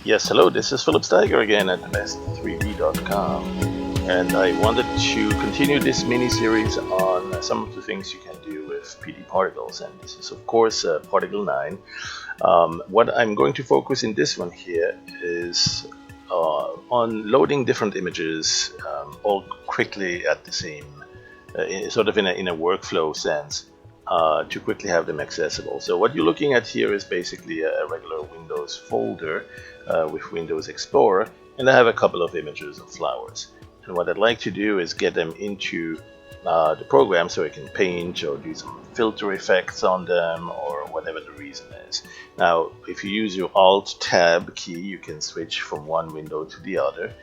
Yes, hello, this is Philip Steiger again at best3d.com, and I wanted to continue this mini series on some of the things you can do with PD particles, and this is, of course, Particle 9. What I'm going to focus in this one here is on loading different images all quickly at the same, sort of in a workflow sense. To quickly have them accessible. So what you're looking at here is basically a regular Windows folder with Windows Explorer, and I have a couple of images of flowers. And what I'd like to do is get them into the program so I can paint or do some filter effects on them or whatever the reason is. Now, if you use your Alt-Tab key, you can switch from one window to the other.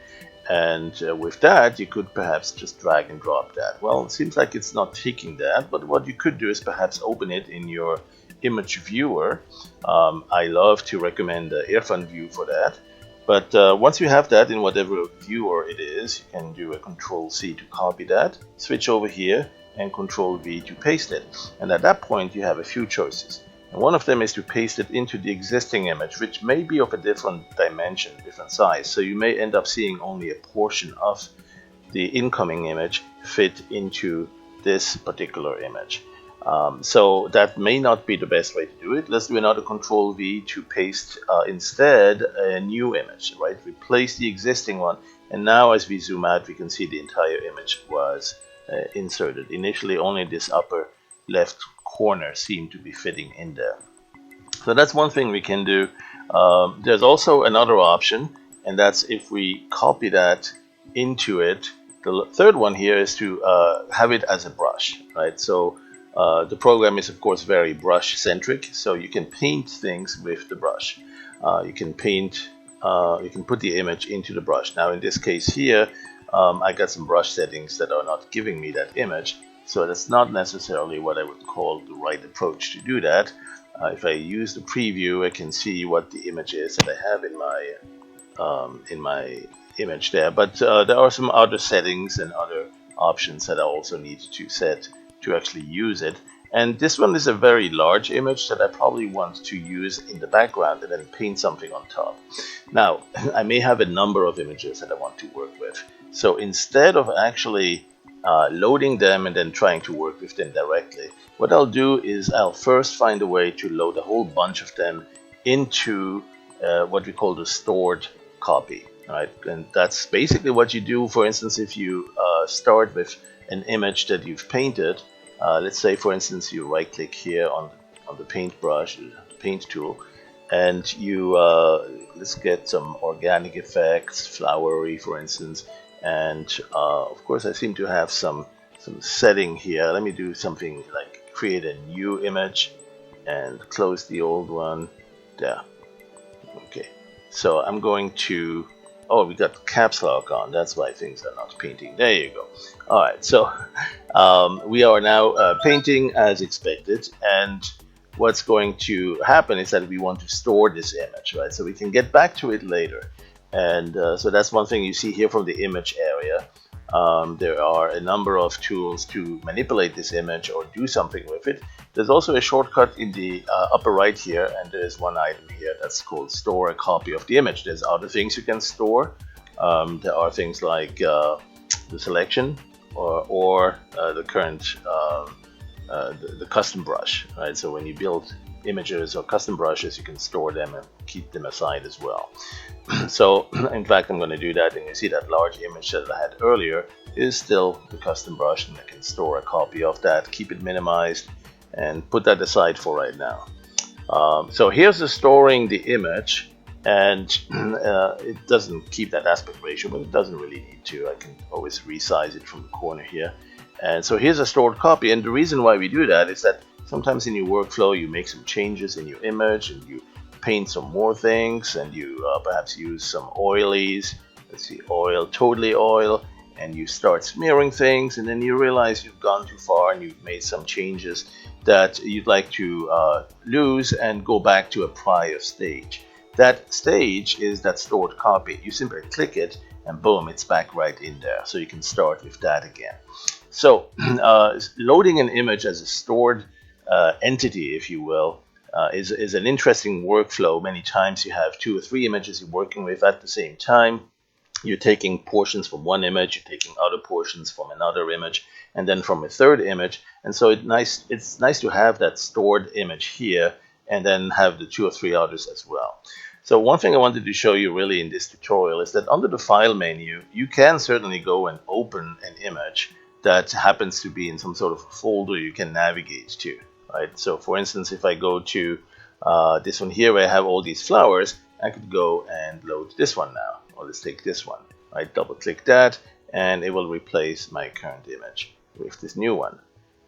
And with that, you could perhaps just drag and drop that. Well, it seems like it's not taking that, but what you could do is perhaps open it in your image viewer. I love to recommend the Airfun view for that. But once you have that in whatever viewer it is, you can do a Control-C to copy that, switch over here, and Control-V to paste it. And at that point, you have a few choices. And one of them is to paste it into the existing image, which may be of a different dimension, different size. So you may end up seeing only a portion of the incoming image fit into this particular image. So that may not be the best way to do it. Let's do another Control-V to paste instead a new image, right? Replace the existing one. And now as we zoom out, we can see the entire image was inserted. Initially, only this upper left corner seem to be fitting in there. So that's one thing we can do. There's also another option, and that's if we copy that into it. The third one here is to have it as a brush, right? So the program is, of course, very brush centric, so you can paint things with the brush. You can paint, you can put the image into the brush. Now, in this case here, I got some brush settings that are not giving me that image. So that's not necessarily what I would call the right approach to do that. If I use the preview, I can see what the image is that I have in my image there. But there are some other settings and other options that I also need to set to actually use it. And this one is a very large image that I probably want to use in the background and then paint something on top. Now, I may have a number of images that I want to work with. So instead of actually loading them and then trying to work with them directly, what I'll do is I'll first find a way to load a whole bunch of them into what we call the stored copy, right? And that's basically what you do. For instance, if you start with an image that you've painted, let's say, for instance, you right-click here on the paintbrush, the paint tool, and you let's get some organic effects, flowery, for instance. And of course, I seem to have some setting here. Let me do something like create a new image and close the old one. There. Okay. So I'm going to. Oh, we got caps lock on. That's why things are not painting. There you go. All right. So we are now painting as expected, and what's going to happen is that we want to store this image, right? So we can get back to it later. And so that's one thing you see here from the image area. There are a number of tools to manipulate this image or do something with it. There's also a shortcut in the upper right here, and there's one item here that's called store a copy of the image. There's other things you can store. There are things like the selection or the current the custom brush, right? So when you build images or custom brushes, you can store them and keep them aside as well. So in fact, I'm going to do that, and you see that large image that I had earlier is still the custom brush, and I can store a copy of that, keep it minimized, and put that aside for right now. So here's the storing the image, and it doesn't keep that aspect ratio, but it doesn't really need to. I can always resize it from the corner here. And so here's a stored copy, and the reason why we do that is that sometimes in your workflow you make some changes in your image and you paint some more things, and you perhaps use some oilies. Let's see, oil, totally oil, and you start smearing things, and then you realize you've gone too far and you've made some changes that you'd like to lose and go back to a prior stage. That stage is that stored copy. You simply click it and boom, it's back right in there. So you can start with that again. So loading an image as a stored entity, if you will, is an interesting workflow. Many times you have 2 or 3 images you're working with at the same time. You're taking portions from one image, you're taking other portions from another image, and then from a third image. And so it's nice to have that stored image here and then have the 2 or 3 others as well. So one thing I wanted to show you really in this tutorial is that under the file menu, you can certainly go and open an image that happens to be in some sort of folder you can navigate to, right? So for instance, if I go to this one here where I have all these flowers, I could go and load this one now. Or let's take this one, right? Double click that and it will replace my current image with this new one.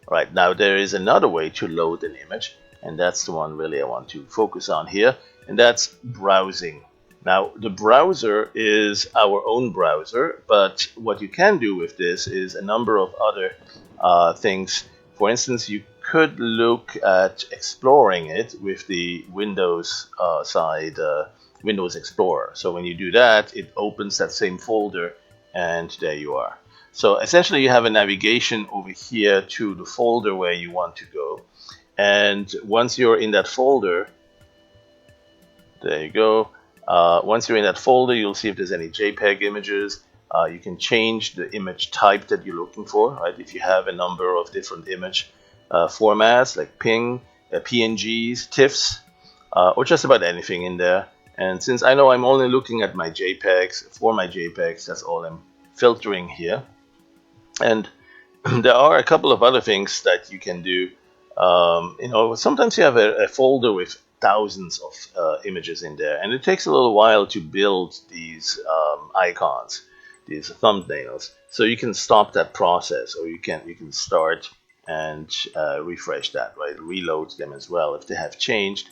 Right, now there is another way to load an image, and that's the one really I want to focus on here, and that's browsing. Now the browser is our own browser, but what you can do with this is a number of other things. For instance, you could look at exploring it with the Windows side, Windows Explorer. So when you do that, it opens that same folder, and there you are. So essentially you have a navigation over here to the folder where you want to go. And once you're in that folder, there you go. Once you're in that folder, you'll see if there's any JPEG images. You can change the image type that you're looking for, right? If you have a number of different image formats like PNGs, TIFFs, or just about anything in there. And since I know I'm only looking at my JPEGs, for my JPEGs, that's all I'm filtering here. And there are a couple of other things that you can do. Sometimes you have a folder with thousands of images in there, and it takes a little while to build these icons, these thumbnails. So you can stop that process, or you can start and refresh that, right? Reload them as well if they have changed.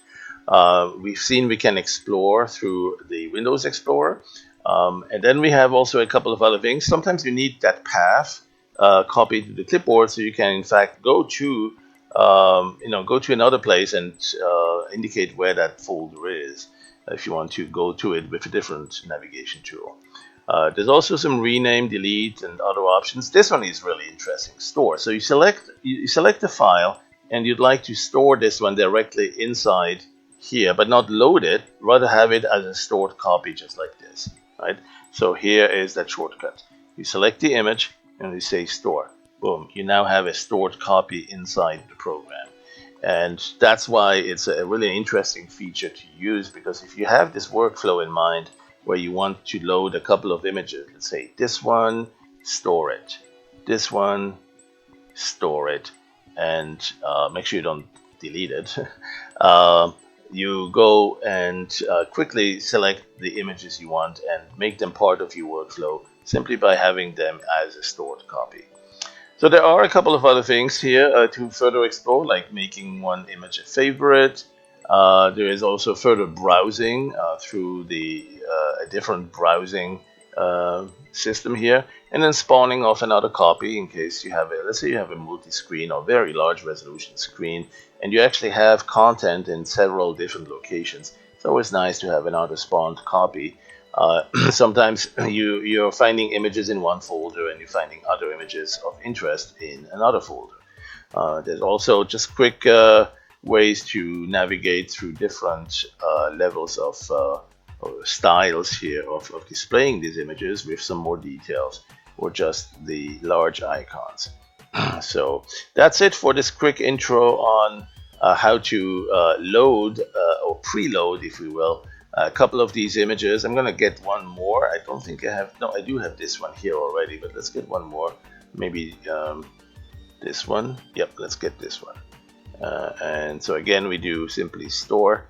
We've seen we can explore through the Windows Explorer, and then we have also a couple of other things. Sometimes you need that path copied to the clipboard, so you can in fact go to another place and indicate where that folder is if you want to go to it with a different navigation tool. There's also some rename, delete, and other options. This one is really interesting. Store. So you select the file, and you'd like to store this one directly inside here, but not load it. Rather have it as a stored copy, just like this, right? So here is that shortcut. You select the image and you say store. Boom, you now have a stored copy inside the program. And that's why it's a really interesting feature to use, because if you have this workflow in mind where you want to load a couple of images, let's say this one, store it, this one, store it, and make sure you don't delete it. You go and quickly select the images you want and make them part of your workflow simply by having them as a stored copy. So there are a couple of other things here to further explore, like making one image a favorite. There is also further browsing through a different browsing system here, and then spawning off another copy in case you have let's say you have a multi-screen or very large resolution screen, and you actually have content in several different locations. It's always nice to have another spawned copy. Sometimes you're finding images in one folder and you're finding other images of interest in another folder. There's also just quick ways to navigate through different levels of styles here of displaying these images with some more details, or just the large icons. So that's it for this quick intro on how to load or preload, if we will, a couple of these images. I'm gonna get one more. I don't think I have, no, I do have this one here already, but let's get one more. Maybe this one. Yep, let's get this one. And so again, we do simply store,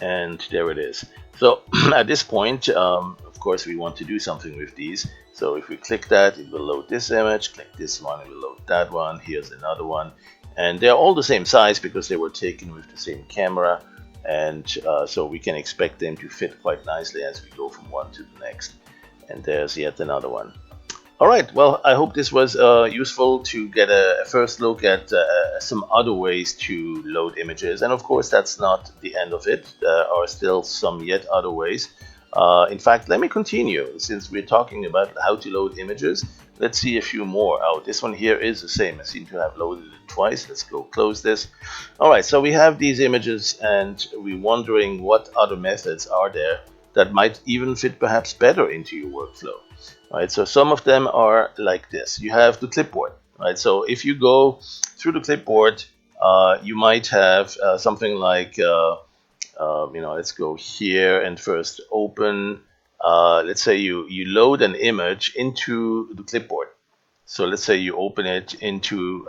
and there it is. So at this point, of course, we want to do something with these. So if we click that, it will load this image. Click this one, it will load that one. Here's another one. And they're all the same size because they were taken with the same camera. And so we can expect them to fit quite nicely as we go from one to the next. And there's yet another one. All right, well, I hope this was useful to get a first look at some other ways to load images. And of course, that's not the end of it. There are still some yet other ways. In fact, let me continue. Since we're talking about how to load images, let's see a few more. Oh, this one here is the same. I seem to have loaded it twice. Let's go close this. All right, so we have these images, and we're wondering what other methods are there that might even fit perhaps better into your workflow. All right, so some of them are like this. You have the clipboard. Right, so if you go through the clipboard, you might have something like let's go here and first open. Let's say you load an image into the clipboard. So let's say you open it into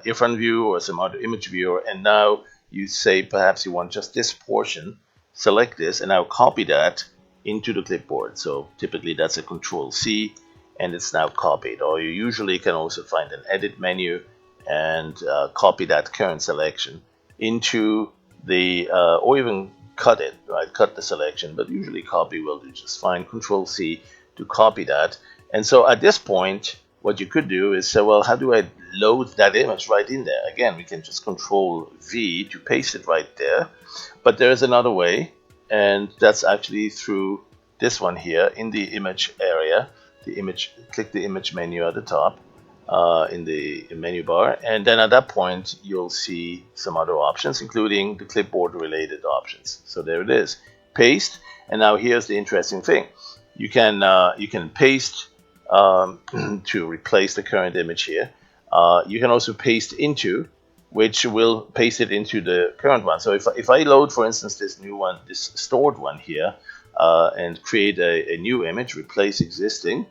Irfan View or some other image viewer, and now you say perhaps you want just this portion. Select this, and now copy that into the clipboard. So typically that's a Control C, and it's now copied. Or you usually can also find an edit menu and copy that current selection into the, or even cut it, right? Cut the selection, but usually copy will do just fine. Control C to copy that. And so at this point, what you could do is say, well, how do I load that image right in there? Again, we can just Control V to paste it right there. But there is another way, and that's actually through this one here in the image area. The image, click the image menu at the top in the menu bar, and then at that point you'll see some other options, including the clipboard related options. So there it is, paste. And now here's the interesting thing: you can paste to replace the current image here. You can also paste into, which will paste it into the current one. So if I load, for instance, this new one, this stored one here, and create a new image, replace existing,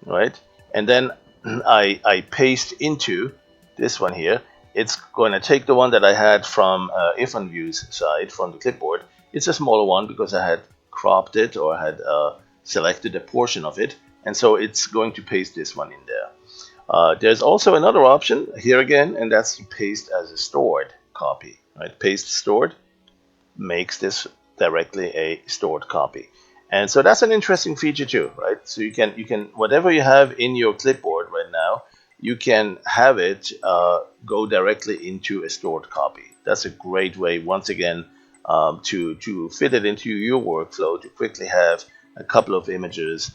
right? And then I paste into this one here, it's going to take the one that I had from Irfan View's side from the clipboard. It's a smaller one because I had cropped it or had selected a portion of it, and so it's going to paste this one in there. There's also another option here again, and that's to paste as a stored copy. Right? Paste stored makes this directly a stored copy. And so that's an interesting feature too, right? So you can whatever you have in your clipboard right now, you can have it go directly into a stored copy. That's a great way, once again, to fit it into your workflow, to quickly have a couple of images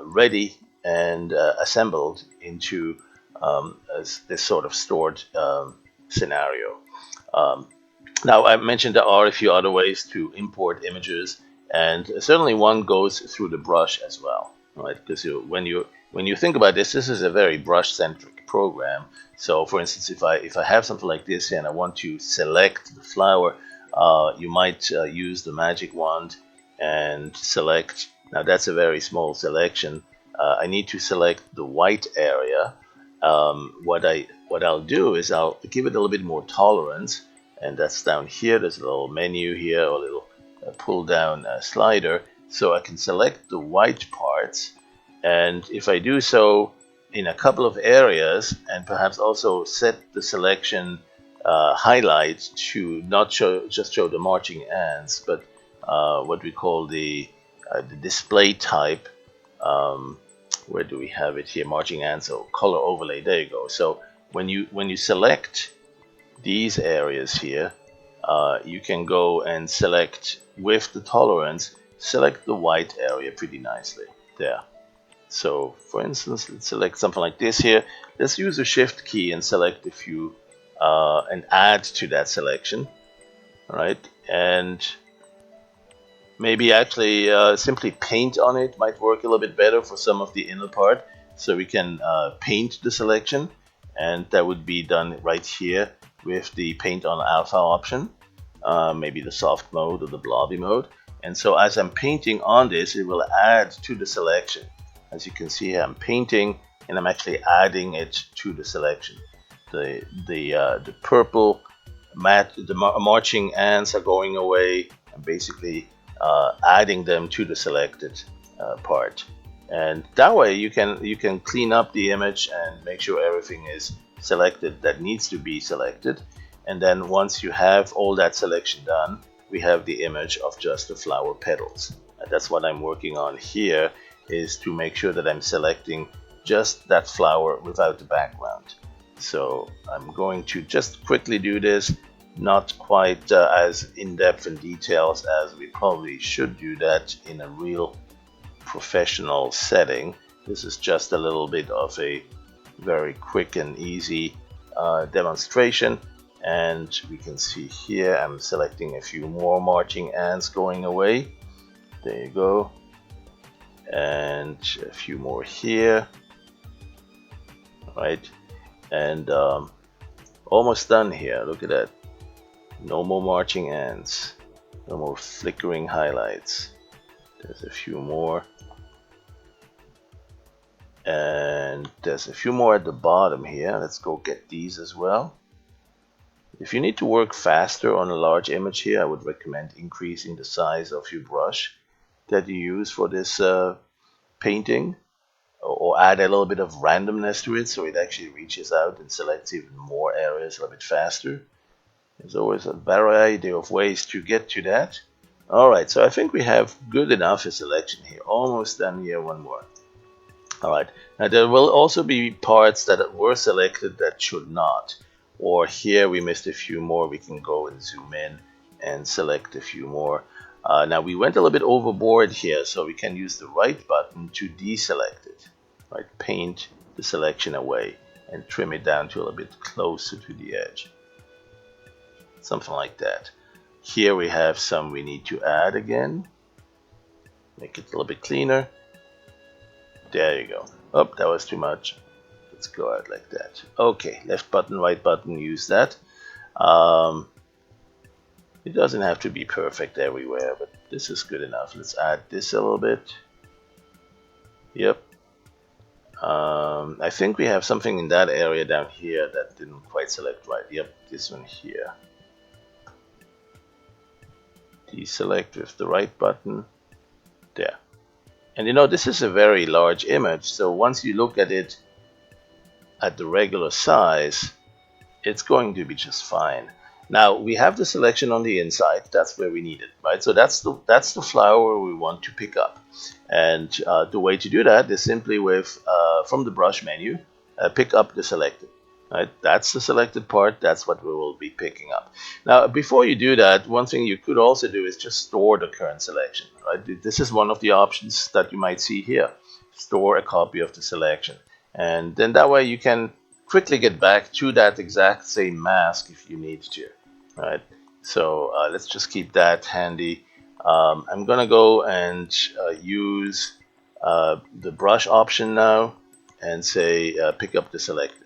ready and assembled into this sort of stored scenario. Now, I mentioned there are a few other ways to import images, and certainly one goes through the brush as well, right? Because when you think about this, this is a very brush-centric program. So, for instance, if I have something like this here and I want to select the flower, you might use the magic wand and select. Now, that's a very small selection. I need to select the white area. What I'll do is I'll give it a little bit more tolerance, and that's down here. There's a little menu here, or a little pull down slider, so I can select the white parts. And if I do so in a couple of areas, and perhaps also set the selection highlight to not just show the marching ants, but what we call the display type. Where do we have it here? Marching ants, so color overlay. There you go. So when you select these areas here, you can go and select with the tolerance, select the white area pretty nicely there. So for instance, let's select something like this here. Let's use the shift key and select a few and add to that selection. All right, and maybe actually simply paint on it might work a little bit better for some of the inner part. So we can paint the selection, and that would be done right here with the paint on alpha option, maybe the soft mode or the blobby mode. And so as I'm painting on this, it will add to the selection. As you can see here, I'm painting and I'm actually adding it to the selection. The purple marching ants are going away, and basically adding them to the selected part. And that way you can clean up the image and make sure everything is selected that needs to be selected. And then once you have all that selection done, we have the image of just the flower petals. And that's what I'm working on here, is to make sure that I'm selecting just that flower without the background. So I'm going to just quickly do this, not quite as in-depth in details as we probably should do that in a real professional setting. This is just a little bit of a very quick and easy demonstration. And we can see here I'm selecting a few more marching ants going away. There you go. And a few more here. Right. And almost done here. Look at that. No more marching ants. No more flickering highlights. There's a few more. And there's a few more at the bottom here. Let's go get these as well. If you need to work faster on a large image here, I would recommend increasing the size of your brush that you use for this painting, or add a little bit of randomness to it so it actually reaches out and selects even more areas a little bit faster. There's always a variety of ways to get to that. Alright, so I think we have good enough a selection here. Almost done here, one more. Alright, now there will also be parts that were selected that should not. Or here we missed a few more. We can go and zoom in and select a few more. Now we went a little bit overboard here, so we can use the right button to deselect it. Right, paint the selection away and trim it down to a little bit closer to the edge. Something like that. Here we have some we need to add again. Make it a little bit cleaner. There you go. Oh, that was too much. Let's go out like that. Okay, left button, right button, use that. It doesn't have to be perfect everywhere, but this is good enough. Let's add this a little bit. Yep. I think we have something in that area down here that didn't quite select right. Yep, this one here. Deselect with the right button. There. And you know, this is a very large image, so once you look at it at the regular size, it's going to be just fine. Now we have the selection on the inside. That's where we need it, right? So that's the flower we want to pick up, and the way to do that is simply with from the brush menu, pick up the selected. Right? That's the selected part. That's what we will be picking up. Now, before you do that, one thing you could also do is just store the current selection. Right? This is one of the options that you might see here. Store a copy of the selection, and then that way you can quickly get back to that exact same mask if you need to. Right? So let's just keep that handy. I'm gonna go and use the brush option now and say pick up the selected.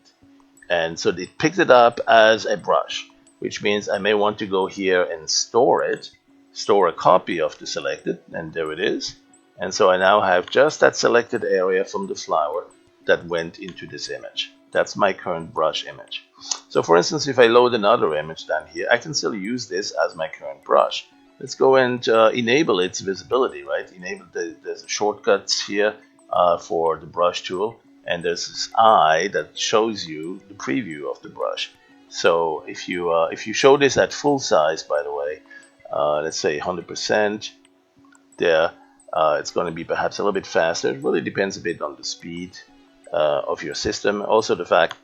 And so it picked it up as a brush, which means I may want to go here and store it, store a copy of the selected, and there it is. And so I now have just that selected area from the flower that went into this image. That's my current brush image. So for instance, if I load another image down here, I can still use this as my current brush. Let's go and enable its visibility, right? Enable there's shortcuts here for the brush tool. And there's this eye that shows you the preview of the brush. So if you show this at full size, by the way, let's say 100%, there, it's going to be perhaps a little bit faster. It really depends a bit on the speed of your system. Also the fact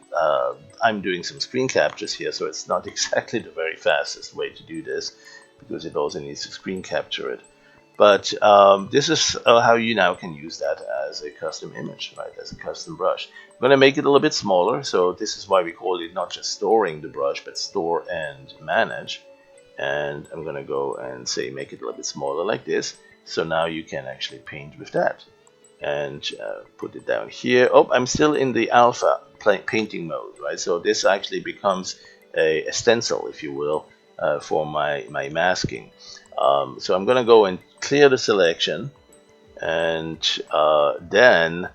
I'm doing some screen captures here, so it's not exactly the very fastest way to do this, because it also needs to screen capture it. But this is how you now can use that as a custom image, right? As a custom brush. I'm going to make it a little bit smaller, so this is why we call it not just storing the brush, but store and manage. And I'm going to go and say make it a little bit smaller like this. So now you can actually paint with that. And put it down here. Oh, I'm still in the alpha painting mode, right? So this actually becomes a stencil, if you will, for my masking. So I'm going to go and clear the selection, and then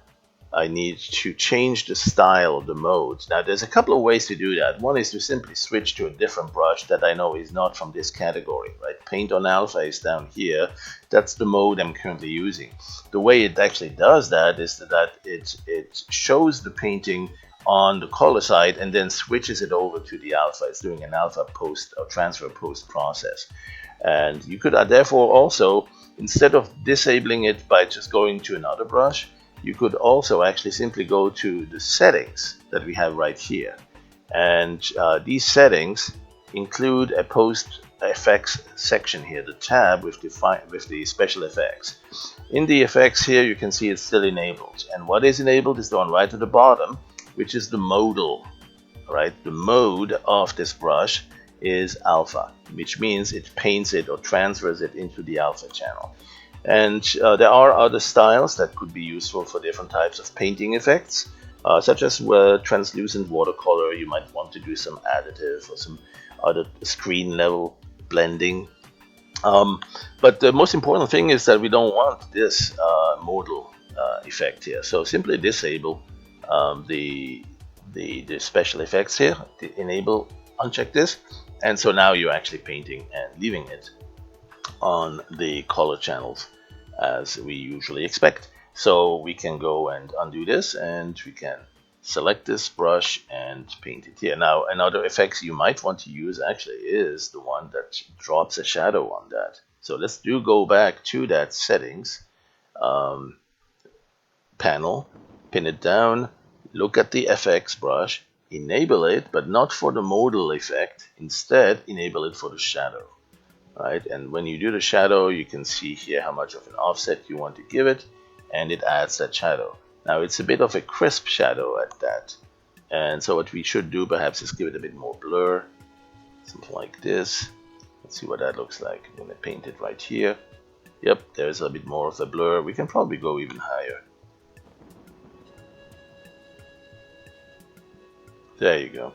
I need to change the style of the mode. Now there's a couple of ways to do that. One is to simply switch to a different brush that I know is not from this category, right? Paint on alpha is down here. That's the mode I'm currently using. The way it actually does that is that it shows the painting on the color side and then switches it over to the alpha. It's doing an alpha post or transfer post process. And you could therefore also, instead of disabling it by just going to another brush, you could also actually simply go to the settings that we have right here. And these settings include a post effects section here, the tab with the special effects. In the effects here, you can see it's still enabled. And what is enabled is the one right at the bottom, which is the modal. Right? The mode of this brush is alpha, which means it paints it or transfers it into the alpha channel. And there are other styles that could be useful for different types of painting effects, such as translucent watercolor. You might want to do some additive or some other screen level blending. But the most important thing is that we don't want this modal effect here. So simply disable the special effects here, enable, uncheck this, and so now you're actually painting and leaving it on the color channels as we usually expect. So we can go and undo this, and we can select this brush and paint it here. Now, another effect you might want to use actually is the one that drops a shadow on that. So let's go back to that settings panel, pin it down, look at the FX brush, enable it, but not for the modal effect. Instead, enable it for the shadow. Right? And when you do the shadow, you can see here how much of an offset you want to give it, and it adds that shadow. Now, it's a bit of a crisp shadow at that. And so what we should do perhaps is give it a bit more blur, something like this. Let's see what that looks like. I'm going to paint it right here. Yep, there's a bit more of a blur. We can probably go even higher. There you go.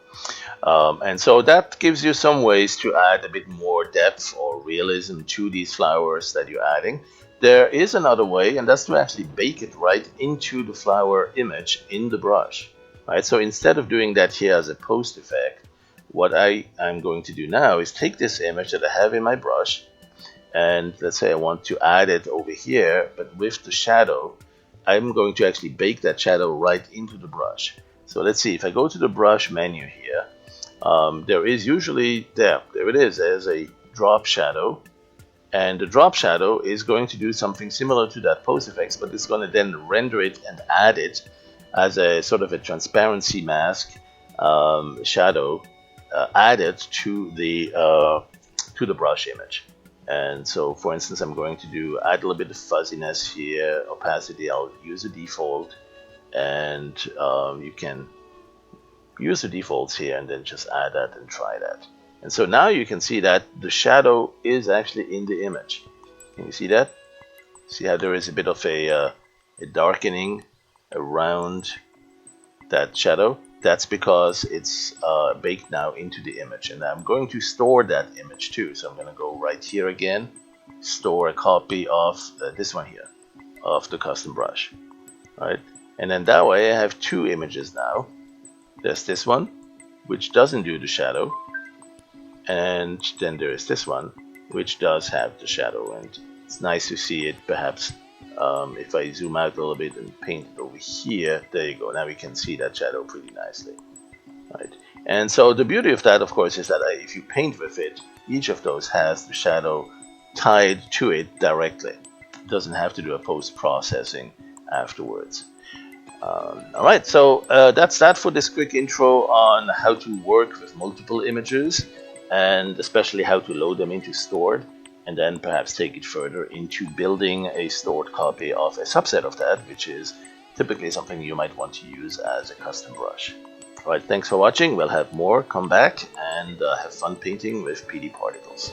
And so that gives you some ways to add a bit more depth or realism to these flowers that you're adding. There is another way, and that's to actually bake it right into the flower image in the brush. Right? So instead of doing that here as a post effect, what I'm going to do now is take this image that I have in my brush, and let's say I want to add it over here, but with the shadow, I'm going to actually bake that shadow right into the brush. So let's see, if I go to the brush menu here, there is usually, there it is, there's a drop shadow. And the drop shadow is going to do something similar to that post effects, but it's going to then render it and add it as a sort of a transparency mask shadow added to the brush image. And so, for instance, I'm going to add a little bit of fuzziness here, opacity. I'll use a default, and you can use the defaults here and then just add that and try that. And so now you can see that the shadow is actually in the image. Can you see that? See how there is a bit of a darkening around that shadow? That's because it's baked now into the image. And I'm going to store that image too. So I'm going to go right here again, store a copy of this one here, of the custom brush. Right? And then that way I have two images now. There's this one, which doesn't do the shadow. And then there is this one, which does have the shadow, and it's nice to see it. Perhaps if I zoom out a little bit and paint it over here, there you go. Now we can see that shadow pretty nicely, right? And so the beauty of that, of course, is that if you paint with it, each of those has the shadow tied to it directly. It doesn't have to do a post-processing afterwards. Alright, so that's that for this quick intro on how to work with multiple images, and especially how to load them into stored, and then perhaps take it further into building a stored copy of a subset of that, which is typically something you might want to use as a custom brush. Alright, thanks for watching. We'll have more. Come back and have fun painting with PD particles.